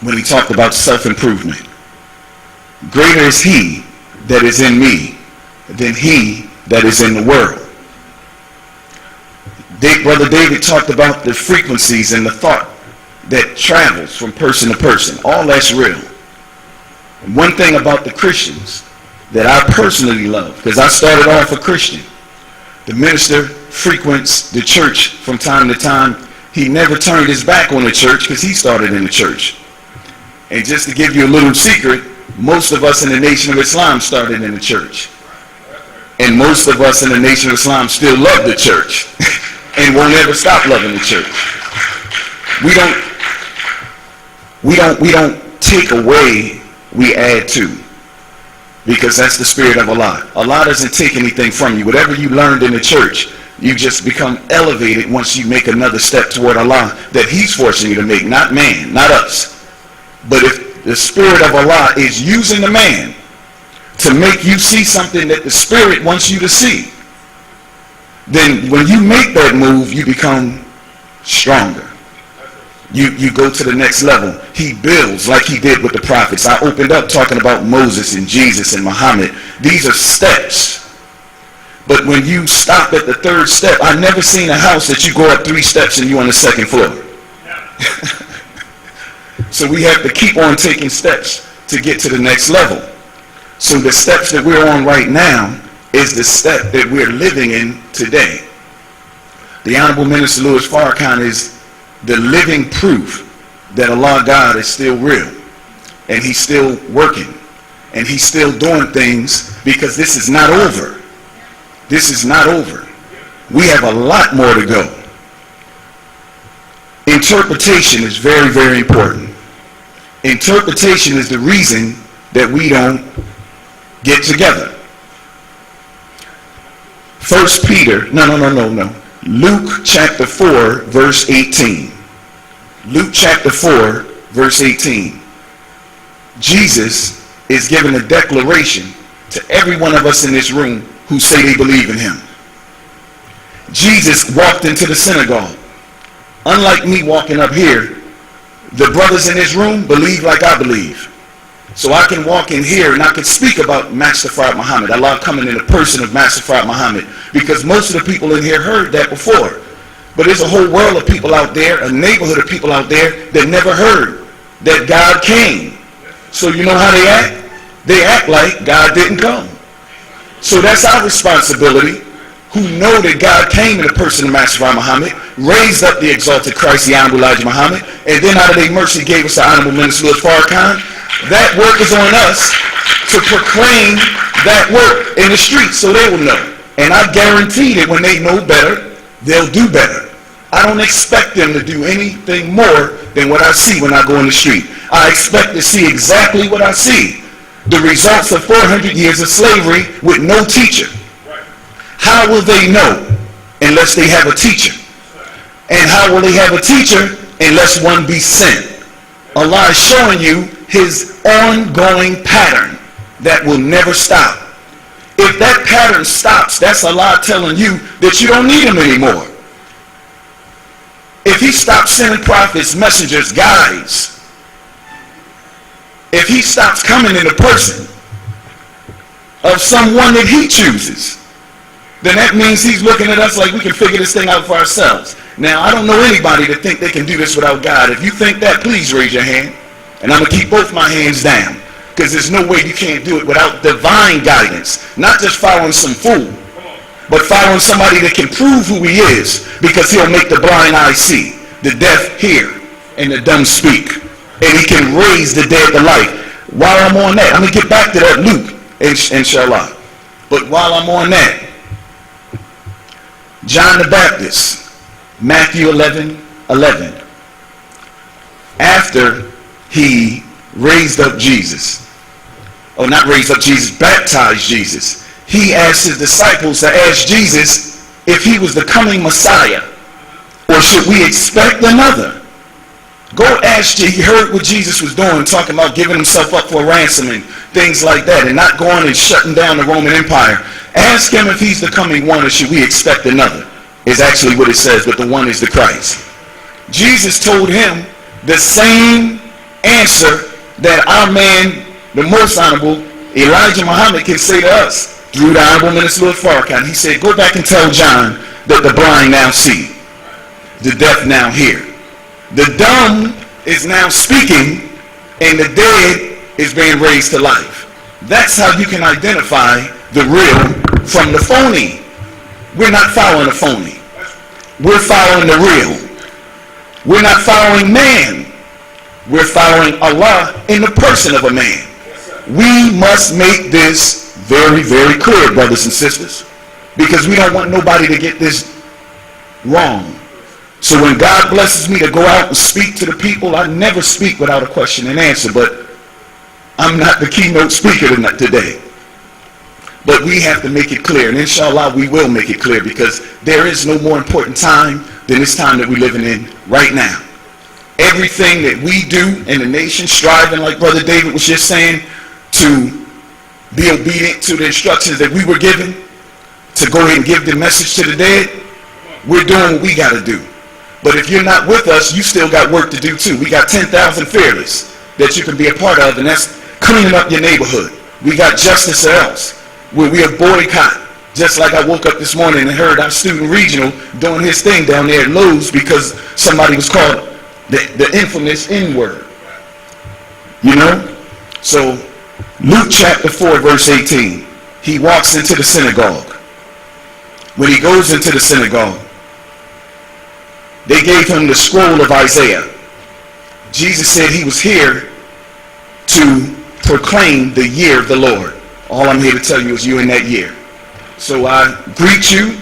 when he talked about self-improvement. Greater is he that is in me than he that is in the world. Brother David talked about the frequencies and the thought that travels from person to person. All that's real. And one thing about the Christians that I personally love, because I started off a Christian, the minister frequents the church from time to time. He never turned his back on the church because he started in the church. And just to give you a little secret, most of us in the Nation of Islam started in the church. And most of us in the Nation of Islam still love the church and won't ever stop loving the church. We don't take away, we add to. Because that's the spirit of Allah. Allah doesn't take anything from you. Whatever you learned in the church, you just become elevated once you make another step toward Allah that he's forcing you to make, not man, not us. But if the spirit of Allah is using the man to make you see something that the spirit wants you to see, then when you make that move, you become stronger. You go to the next level. He builds like he did with the prophets. I opened up talking about Moses and Jesus and Muhammad. These are steps. But when you stop at the third step, I've never seen a house that you go up 3 steps and you're on the 2nd floor. So we have to keep on taking steps to get to the next level. So the steps that we're on right now is the step that we're living in today. The Honorable Minister Louis Farrakhan is the living proof that Allah God is still real, and he's still working, and he's still doing things, because this is not over. This is not over. We have a lot more to go. Interpretation is very, very important. Interpretation is the reason that we don't get together. Luke chapter 4, verse 18. Luke chapter 4, verse 18. Jesus is giving a declaration to every one of us in this room who say they believe in him. Jesus walked into the synagogue. Unlike me walking up here, the brothers in this room believe like I believe. So I can walk in here and I can speak about Master Fard Muhammad. Allah coming in the person of Master Fard Muhammad, because most of the people in here heard that before. But there's a whole world of people out there, a neighborhood of people out there that never heard that God came. So you know how they act? They act like God didn't come. So that's our responsibility, who know that God came in the person of Master Fard Muhammad, raised up the exalted Christ, the Honorable Elijah Muhammad, and then out of their mercy gave us the Honorable Minister Louis Farrakhan. That work is on us to proclaim that work in the streets so they will know. And I guarantee that when they know better, they'll do better. I don't expect them to do anything more than what I see when I go in the street. I expect to see exactly what I see. The results of 400 years of slavery with no teacher. How will they know unless they have a teacher? And how will they have a teacher unless one be sent? Allah is showing you his ongoing pattern that will never stop. If that pattern stops, that's Allah telling you that you don't need him anymore. If he stops sending prophets, messengers, guides, if he stops coming in the person of someone that he chooses, then that means he's looking at us like we can figure this thing out for ourselves. Now, I don't know anybody that think they can do this without God. If you think that, please raise your hand. And I'm going to keep both my hands down, because there's no way you can't do it without divine guidance. Not just following some fool, but following somebody that can prove who he is, because he'll make the blind eye see, the deaf hear, and the dumb speak. And he can raise the dead to life. While I'm on that, I'm going to get back to that Luke, inshallah. But while I'm on that, John the Baptist, Matthew 11:11. After he raised up Jesus, or not raised up Jesus, baptized Jesus, he asked his disciples to ask Jesus if he was the coming Messiah, or should we expect another? Go ask you. He heard what Jesus was doing, talking about giving himself up for a ransom and things like that, and not going and shutting down the Roman Empire. Ask him if he's the coming one, or should we expect another, is actually what it says, but the one is the Christ. Jesus told him the same answer that our man, the most honorable Elijah Muhammad, can say to us through the Honorable Minister Louis Farrakhan. He said, go back and tell John that the blind now see, the deaf now hear, the dumb is now speaking, and the dead is being raised to life. That's how you can identify the real from the phony. We're not following the phony. We're following the real. We're not following man. We're following Allah in the person of a man. We must make this very, very clear, brothers and sisters, because we don't want nobody to get this wrong. So when God blesses me to go out and speak to the people, I never speak without a question and answer, but I'm not the keynote speaker today. But we have to make it clear, and inshallah we will make it clear, because there is no more important time than this time that we're living in right now. Everything that we do in the nation, striving, like Brother David was just saying, to be obedient to the instructions that we were given, to go ahead and give the message to the dead, we're doing what we got to do. But if you're not with us, you still got work to do too. We got 10,000 Fearless that you can be a part of, and that's cleaning up your neighborhood. We got Justice or Else, where we have boycott. Just like I woke up this morning and heard our student regional doing his thing down there at Lowe's because somebody was called the infamous N-word. You know? So Luke chapter 4 verse 18, he walks into the synagogue. When he goes into the synagogue, they gave him the scroll of Isaiah. Jesus said he was here to proclaim the year of the Lord. All I'm here to tell you is you in that year. So I greet you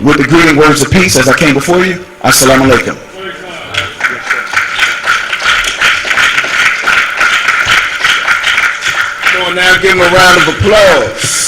with the greeting words of peace as I came before you. Assalamu alaikum. Come on now, give him a round of applause.